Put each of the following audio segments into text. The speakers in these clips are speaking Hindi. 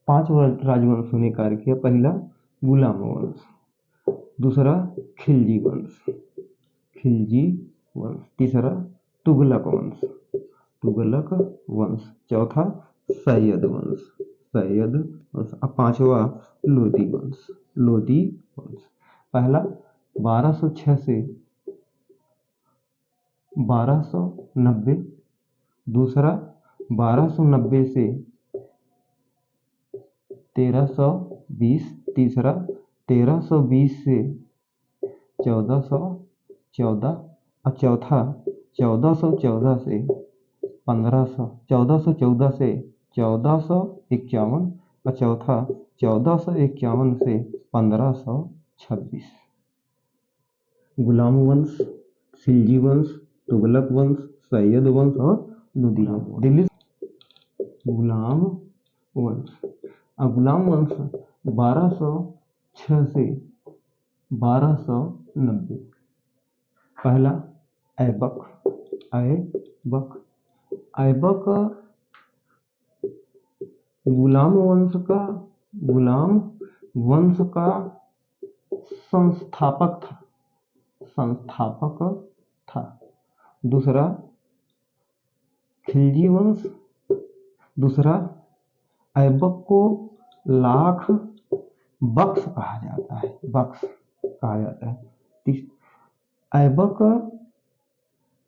5 राजवंशों ने कार्य किया। पहला गुलाम वंश, दूसरा खिलजी वंश, तीसरा तुगलक वंश, चौथा सैयद वंश, और पांचवा लोदी वंश। पहला 1206 से 1290, दूसरा 1290 से 1320, तीसरा 1320 से 1414, और चौथा 1414 से 1451, और चौथा 1451 से 1526। गुलाम वंश, खिलजी वंश, तुगलक वंश, सैयद वंश और लोदी वंश। दिल्ली गुलाम वंश। गुलाम वंश 1206 से 1290। पहला ऐबक गुलाम वंश का संस्थापक था। दूसरा खिलजी वंश, दूसरा ऐबक को लाख बख्श कहा जाता है। ऐबक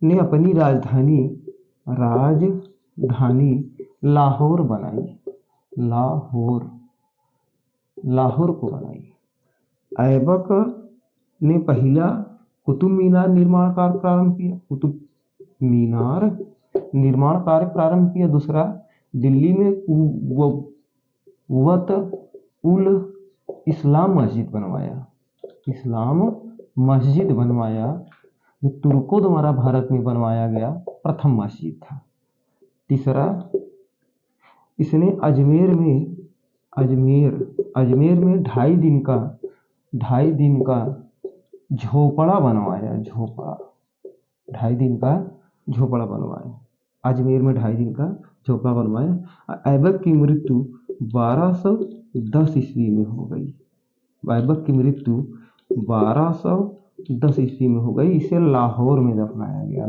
ने अपनी राजधानी लाहौर को बनाई। ऐबक ने पहला कुतुब मीनार निर्माण कार्य प्रारंभ किया। दूसरा दिल्ली में कुव्वत उल इस्लाम मस्जिद बनवाया, जो तुर्कों द्वारा भारत में बनवाया गया प्रथम मस्जिद था। तीसरा इसने अजमेर में 2.5 दिन का झोपड़ा बनवाया। अजमेर में 2.5 दिन का झोपड़ा बनवाया। ऐबक की मृत्यु 1210 ईस्वी में हो गई। इसे लाहौर में दफनाया गया।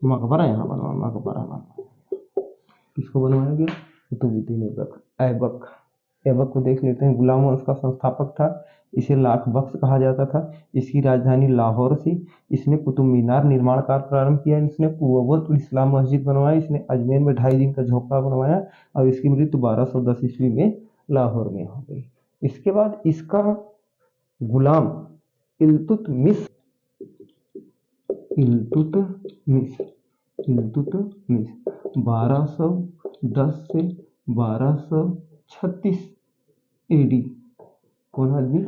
मकबरा यहाँ बनवाया। किसको बनवाया गया? कुतुबुद्दीन ऐबक को देख लेते हैं। गुलाम वंश का संस्थापक था। इसे लाख बख्श कहा जाता था। इसकी राजधानी लाहौर थी। इसने कुतुब मीनार निर्माण कार्य प्रारंभ किया। इसने कुव्वत उल इस्लाम मस्जिद बनवाई। इसने अजमेर में 2.5 दिन का झोपड़ा बनवाया और इसकी मृत्यु 1210 ईस्वी में लाहौर में हो गई। इसके बाद इसका गुलाम इल्तुतमिश 1210 से 1236 AD। कौन आदमी?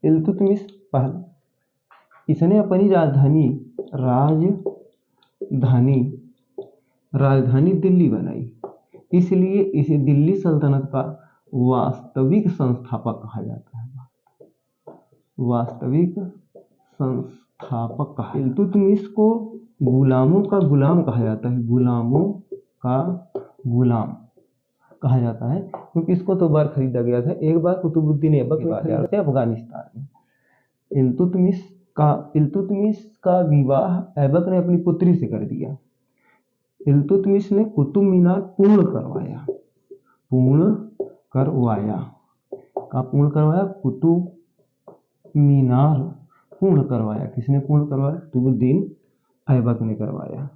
इल्तुतमिश पहला। इसने अपनी राजधानी दिल्ली बनाई। इसलिए इसे दिल्ली सल्तनत का वास्तविक संस्थापक कहा जाता है। इल्तुतमिश को गुलामों का गुलाम कहा जाता है। क्योंकि इसको 2 बार खरीदा गया था। एक बार कुतुबुद्दीन ऐबक ने खरीदा था अफगानिस्तान में। इल्तुतमिश का विवाह ऐबक ने अपनी पुत्री से कर दिया। इल्तुतमिश ने कुतुब मीनार पूर्ण करवाया। कुतुब मीनार पूर्ण करवाया। किसने पूर्ण करवाया? कुतुबुद्दीन ऐबक ने करवाया।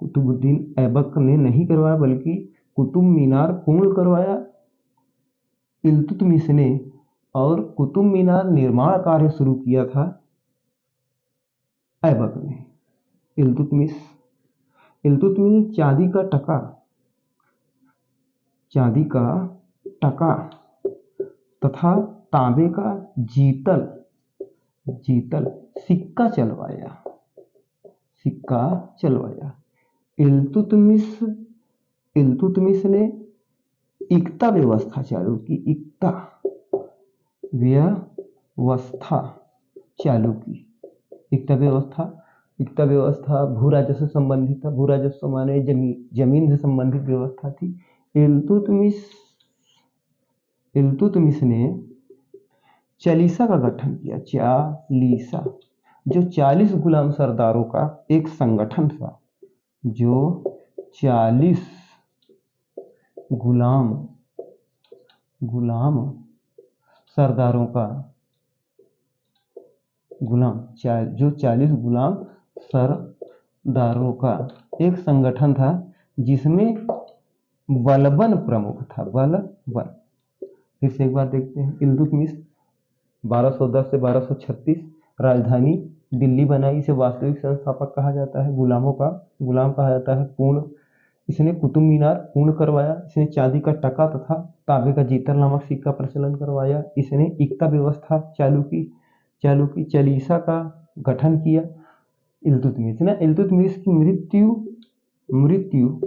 कुतुबुद्दीन ऐबक ने नहीं करवाया, बल्कि कुतुब मीनार पूर्ण करवाया इल्तुतमिश ने। और कुतुब मीनार निर्माण कार्य शुरू किया था ऐबक ने। इल्तुतमिश चांदी का टका तथा तांबे का जीतल सिक्का चलवाया। इल्तुतमिश ने इक्ता व्यवस्था चालू की। इक्ता व्यवस्था भू राजस्व से संबंधित था। भू राजस्व माने जमीन से संबंधित व्यवस्था थी। इल्तुतमिश इल्तुतमिश ने चालीसा का गठन किया। चालीसा जो 40 गुलाम सरदारों का एक संगठन था, जो 40 गुलाम सरदारों का जो 40 गुलाम सरदारों का एक संगठन था, जिसमें बलबन प्रमुख था। बलबन, फिर से एक बार देखते हैं। इल्तुतमिश 1210 से 1236 राजधानी दिल्ली बनाई। इसे वास्तविक संस्थापक कहा जाता है। गुलाम कहा जाता है। इसने कुतुब मीनार पूर्ण करवाया। इसने चांदी का टका तथा तांबे का जीतर नामक सिक्का प्रचलन करवाया। इसने इक्ता व्यवस्था चालू की। चालीसा का गठन किया। इल्तुतमिश की मृत्यु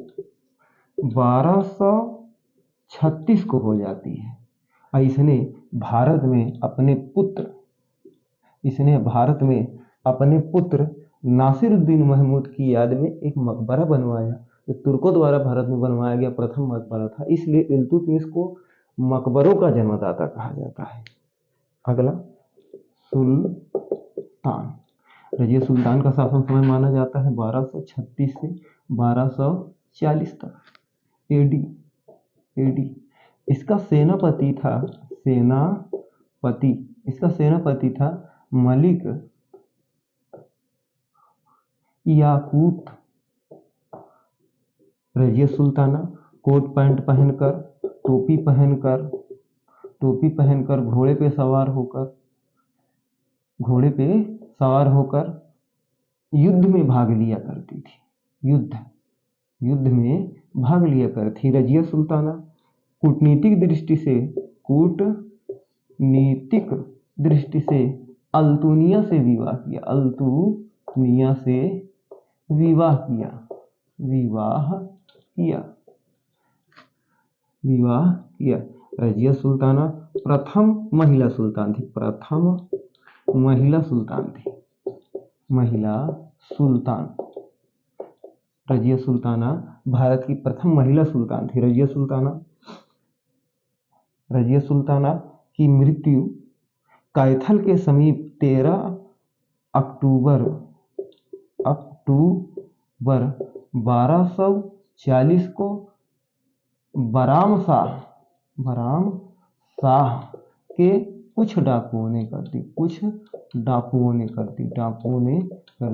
1236 को हो जाती है। और इसने भारत में अपने पुत्र नासिरुद्दीन महमूद की याद में एक मकबरा बनवाया। जो तुर्कों द्वारा भारत में बनवाया गया प्रथम मकबरा था, इसलिए इल्तुतमिश को मकबरों का जन्मदाता कहा जाता है। अगला, सुल्तान। रजिया सुल्तान का शासन समय माना जाता है 1236 से 1240 तक एडी। इसका सेनापति था मलिक याकूत। रजिया सुल्ताना कोट पैंट पहनकर, टोपी पहनकर घोड़े पे सवार होकर युद्ध में भाग लिया करती थी। युद्ध में भाग लिया करती। रजिया सुल्ताना कूटनीतिक दृष्टि से अल्तुनिया से विवाह किया। रजिया सुल्ताना प्रथम महिला सुल्तान थी। रजिया सुल्ताना भारत की प्रथम महिला सुल्तान थी। रजिया सुल्ताना की मृत्यु कैथल के समीप 13 अक्टूबर 1240 को बराम शाह के कुछ डाकुओं ने कर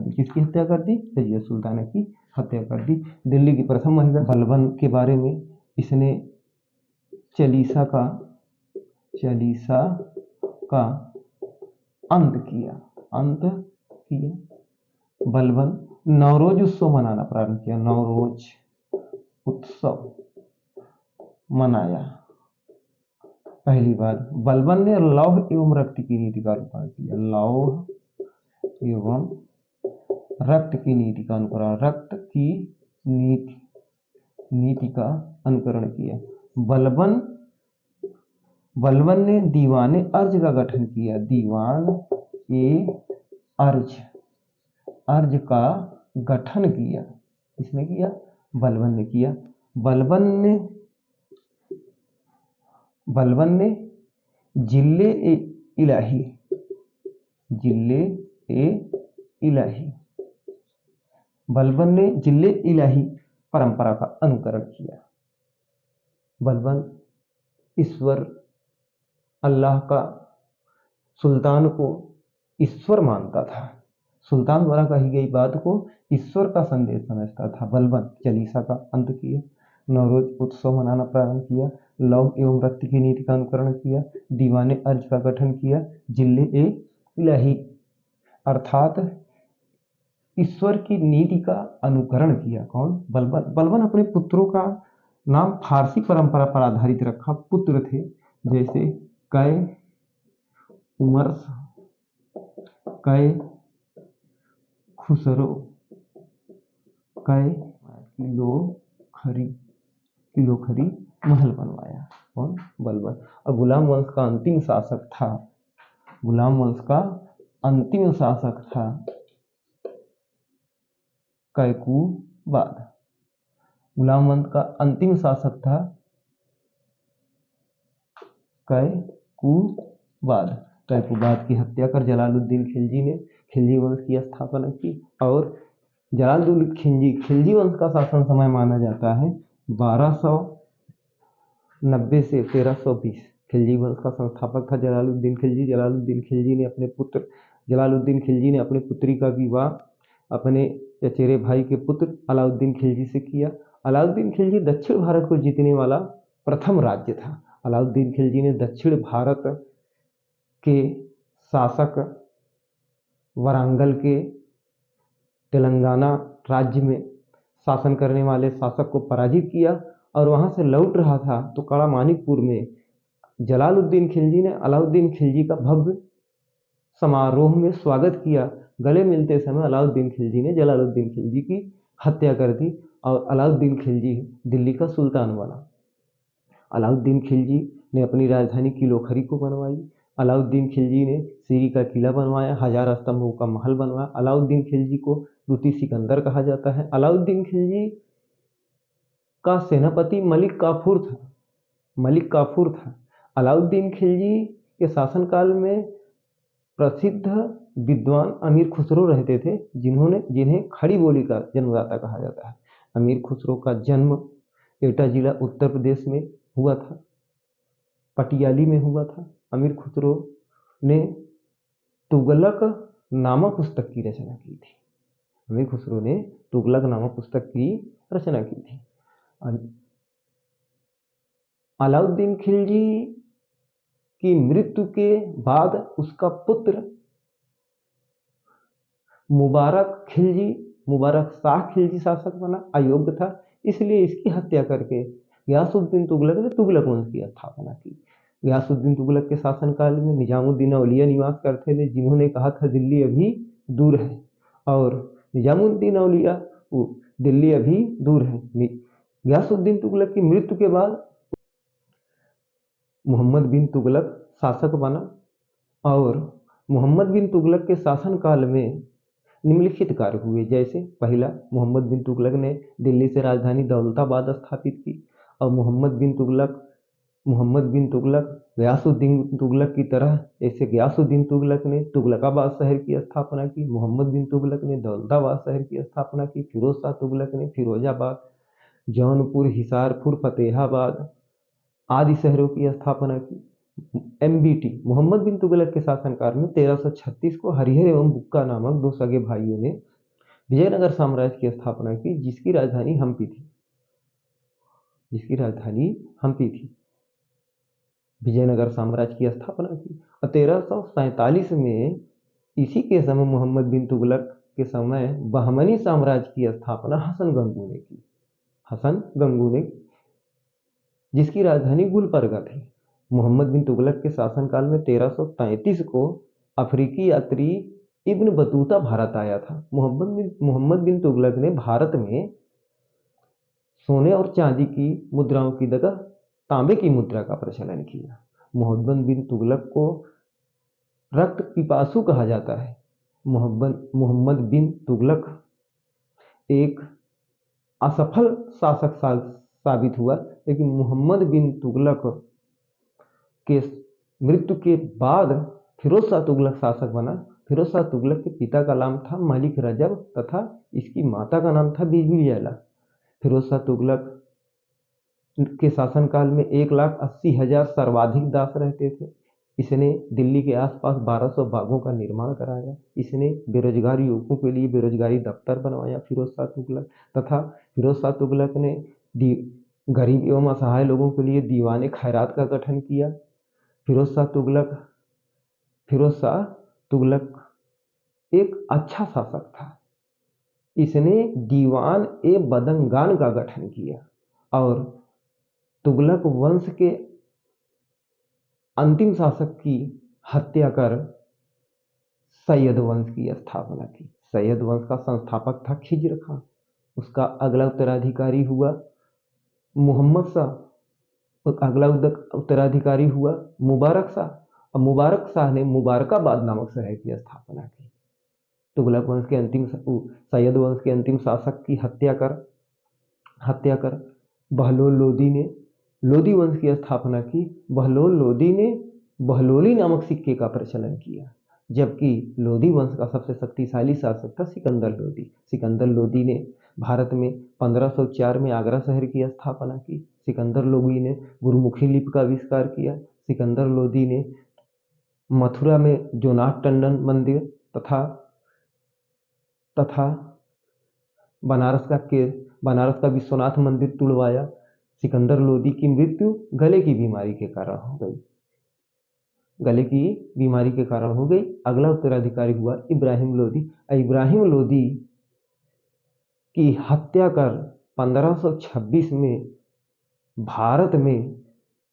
दी। किसकी हत्या कर दी? रजिया सुल्ताना की हत्या कर दी। दिल्ली की प्रथम महिला बलबन के बारे में, इसने चालीसा का अंत किया। बलबन नवरोज उत्सव मनाना प्रारंभ किया। नवरोज उत्सव मनाया पहली बार। बलबन ने लौह एवं रक्त की नीति का अनुकरण किया। रक्त की नीति का अनुकरण किया। बलबन ने दीवाने अर्ज का गठन किया। अर्ज का गठन किया। किसने किया? बलबन ने किया। बलबन ने जिले ए इलाही परंपरा का अनुकरण किया। बलबन ईश्वर अल्लाह का सुल्तान को ईश्वर मानता था। सुल्तान द्वारा कही गई बात को ईश्वर का संदेश समझता था। बलबन चालीसा का अंत किया। नवरोज उत्सव मनाना प्रारंभ किया। लौह एवं रक्त की नीति का अनुकरण किया। दीवाने अर्ज का गठन किया। जिले ए इलाही अर्थात ईश्वर की नीति का अनुकरण किया। कौन? बलबन अपने पुत्रों का नाम फारसी परंपरा पर आधारित रखा। पुत्र थे जैसे कै उमर्स, कै खुसरो, कै किलोखरी महल बनवाया। कौन? बलबन। और गुलाम वंश का अंतिम शासक था कैकूबाद। गुलाम वंश का अंतिम शासक था कैकुबाद कैकुबाद की हत्या कर जलालुद्दीन खिलजी ने खिलजी वंश की स्थापना की। और जलालुद्दीन खिलजी वंश का शासन समय माना जाता है 1290 से 1320। खिलजी वंश का संस्थापक था जलालुद्दीन खिलजी। जलालुद्दीन खिलजी ने अपने पुत्री का विवाह अपने चचेरे भाई के पुत्र अलाउद्दीन खिलजी से किया। अलाउद्दीन खिलजी दक्षिण भारत को जीतने वाला प्रथम राज्य था। अलाउद्दीन खिलजी ने दक्षिण भारत के शासक वारंगल के तेलंगाना राज्य में शासन करने वाले शासक को पराजित किया और वहां से लौट रहा था तो कड़ा मानिकपुर में जलालुद्दीन खिलजी ने अलाउद्दीन खिलजी का भव्य समारोह में स्वागत किया। गले मिलते समय अलाउद्दीन खिलजी ने जलालुद्दीन खिलजी की हत्या कर दी और अलाउद्दीन खिलजी दिल्ली का सुल्तान बना। अलाउद्दीन खिलजी ने अपनी राजधानी किलोखरी को बनवाई। अलाउद्दीन खिलजी ने सीरी का किला बनवाया, 1000 स्तंभों का महल बनवाया। अलाउद्दीन खिलजी को दूती सिकंदर कहा जाता है। अलाउद्दीन खिलजी का सेनापति मलिक काफूर था। अलाउद्दीन खिलजी के शासनकाल में प्रसिद्ध विद्वान अमीर खुसरो रहते थे, जिन्हें खड़ी बोली का जन्मदाता कहा जाता है। अमीर खुसरो का जन्म एटा जिला उत्तर प्रदेश में हुआ था, पटियाली में हुआ था। अमीर खुसरो ने तुगलक नामक पुस्तक की रचना की थी। अमीर खुसरो ने तुगलक नामक पुस्तक की रचना की थी। अलाउद्दीन खिलजी की मृत्यु के बाद उसका पुत्र मुबारक शाह खिलजी शासक बना। अयोग्य था, इसलिए इसकी हत्या करके गयासुद्दीन तुगलक ने तुगलक वंश की स्थापना की। गयासुद्दीन तुगलक के शासनकाल में निजामुद्दीन औलिया निवास करते थे, जिन्होंने कहा था दिल्ली अभी दूर है, और निजामुद्दीन औलिया दिल्ली अभी दूर है। गयासुद्दीन तुगलक की मृत्यु के बाद मोहम्मद बिन तुगलक शासक बना और मोहम्मद बिन तुगलक के शासनकाल में निम्नलिखित कार्य हुए। जैसे पहला, मोहम्मद बिन तुगलक ने दिल्ली से राजधानी दौलताबाद स्थापित की और मोहम्मद बिन तुगलक गयासुद्दीन तुगलक की तरह जैसे गयासुद्दीन तुगलक ने तुगलकाबाद शहर की स्थापना की, मोहम्मद बिन तुगलक ने दौलताबाद शहर की स्थापना की। फिरोज शाह तुगलक ने फिरोजाबाद, जौनपुर, हिसारपुर, फतेहाबाद आदि शहरों की स्थापना की। MBT मोहम्मद बिन तुगलक के शासनकाल में 1336 को हरिहर एवं बुक्का नामक दो सगे भाइयों ने विजयनगर साम्राज्य की स्थापना की, जिसकी राजधानी हम्पी थी। विजयनगर साम्राज्य की स्थापना की और 1347 में इसी के समय मोहम्मद बिन तुगलक के समय बहमनी साम्राज्य की स्थापना हसन गंगू ने जिसकी राजधानी गुलबर्गा थी। मोहम्मद बिन तुगलक के शासनकाल में 1333 को अफ्रीकी यात्री इब्न बतूता भारत आया था। मोहम्मद बिन तुगलक ने भारत में सोने और चांदी की मुद्राओं की जगह तांबे की मुद्रा का प्रचलन किया। मोहम्मद बिन तुगलक को रक्त पिपासु कहा जाता है। मोहम्मद बिन तुगलक एक असफल शासक साबित हुआ, लेकिन मोहम्मद बिन तुगलक के मृत्यु के बाद फिरोज शाह तुगलक शासक बना। फिरोज शाह तुगलक के पिता का नाम था मलिक रजब तथा इसकी माता का नाम था बीबी जैला। फिरोज शाह तुगलक के शासनकाल में 1,80,000 सर्वाधिक दास रहते थे। इसने दिल्ली के आसपास 1200 बागों का निर्माण कराया। इसने बेरोजगार युवकों के लिए बेरोजगारी दफ्तर बनवाया फिरोज शाह तुगलक, तथा फिरोज शाह तुगलक ने गरीब एवं असहाय लोगों के लिए दीवाने खैरात का गठन किया। फिरोज शाह तुगलक एक अच्छा शासक था। इसने दीवान ए बदंगान का गठन किया और तुगलक वंश के अंतिम शासक की हत्या कर सैयद वंश की स्थापना की। सैयद वंश का संस्थापक था खिज्र खां। उसका अगला उत्तराधिकारी हुआ मुहम्मद शाह, अगला उत्तराधिकारी हुआ मुबारक शाह, और मुबारक शाह ने मुबारकाबाद नामक शहर की स्थापना की। तुगलक वंश के सैयद वंश के अंतिम शासक की हत्या कर बहलोल लोदी ने लोदी वंश की स्थापना की। बहलोल लोदी ने बहलोली नामक सिक्के का प्रचलन किया, जबकि लोदी वंश का सबसे शक्तिशाली शासक था सिकंदर लोदी। सिकंदर लोदी ने भारत में 1504 में आगरा शहर की स्थापना की। सिकंदर लोदी ने गुरुमुखी लिपि का आविष्कार किया। सिकंदर लोदी ने मथुरा में जोनाथ टंडन मंदिर तथा तथा बनारस का विश्वनाथ मंदिर तुड़वाया। सिकंदर लोदी की मृत्यु गले की बीमारी के कारण हो गई। गले की बीमारी के कारण हो गई। अगला उत्तराधिकारी हुआ इब्राहिम लोदी। इब्राहिम लोदी की हत्या कर 1526 में भारत में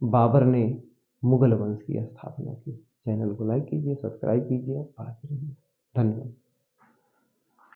बाबर ने मुगल वंश की स्थापना की। चैनल को लाइक कीजिए, सब्सक्राइब कीजिए, पढ़ते रहिए। धन्यवाद।